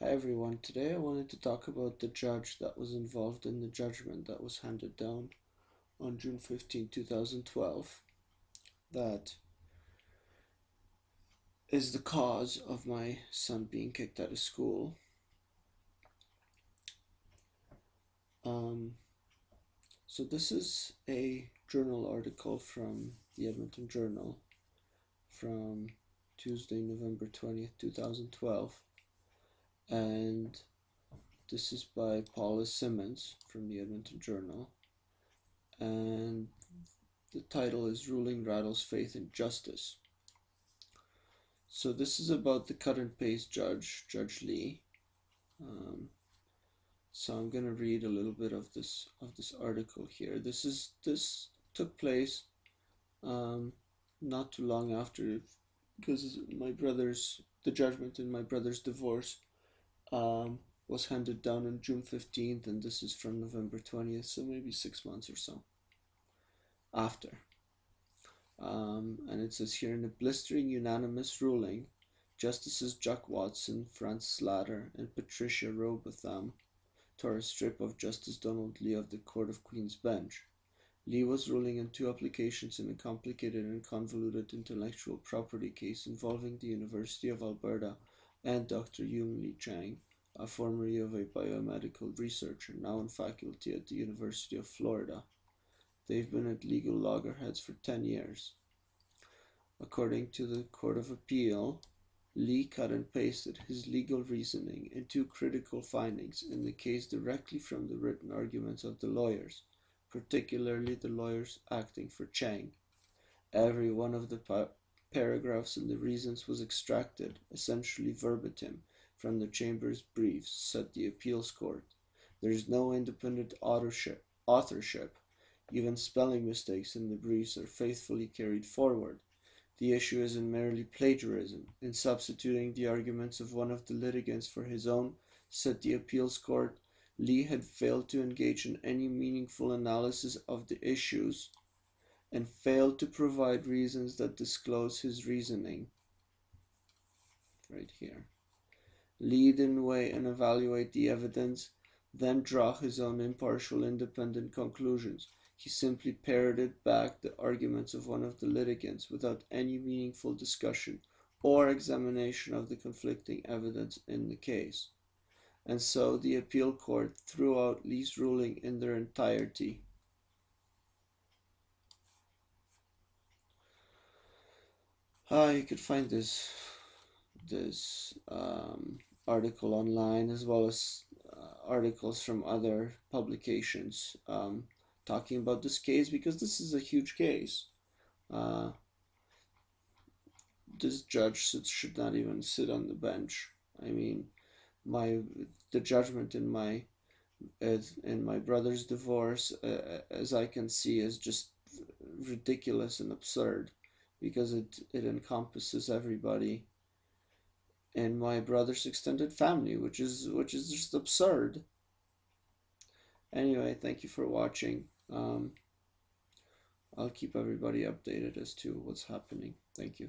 Hi everyone, today I wanted to talk about the judge that was involved in the judgment that was handed down on June 15, 2012, that is the cause of my son being kicked out of school. Um, so this is a journal article from the Edmonton Journal from Tuesday, November 20th, 2012, and this is by Paula Simmons from the Edmonton Journal, and the title is Ruling Rattles Faith in Justice. So this is about the cut and paste judge, Judge Lee. So I'm gonna read a little bit of this article here. This took place not too long after, because the judgment in my brother's divorce was handed down on June 15th, and this is from November 20th, so maybe 6 months or so after. And it says here, in a blistering unanimous ruling, Justices Jack Watson, Francis Slatter, and Patricia Robotham tore a strip of Justice Donald Lee of the Court of Queen's Bench. Lee was ruling on two applications in a complicated and convoluted intellectual property case involving the University of Alberta and Dr. Yung-Lee Chang, a former U of A biomedical researcher now in faculty at the University of Florida. They've been at legal loggerheads for 10 years. According to the Court of Appeal, Lee cut and pasted his legal reasoning into critical findings in the case directly from the written arguments of the lawyers, particularly the lawyers acting for Chang. Every one of the paragraphs in the reasons was extracted, essentially verbatim, from the Chamber's briefs, said the appeals court. There is no independent authorship. Even spelling mistakes in the briefs are faithfully carried forward. The issue isn't merely plagiarism. In substituting the arguments of one of the litigants for his own, said the appeals court, Lee had failed to engage in any meaningful analysis of the issues and failed to provide reasons that disclose his reasoning. Right here. Lee didn't weigh and evaluate the evidence, then draw his own impartial, independent conclusions. He simply parroted back the arguments of one of the litigants without any meaningful discussion or examination of the conflicting evidence in the case. And so the appeal court threw out Lee's ruling in their entirety. You could find this article online, as well as articles from other publications talking about this case, because this is a huge case. This judge should not even sit on the bench. I mean, the judgment in my brother's divorce, as I can see, is just ridiculous and absurd, because it encompasses everybody in my brother's extended family, which is just absurd. Anyway, thank you for watching. I'll keep everybody updated as to what's happening. Thank you.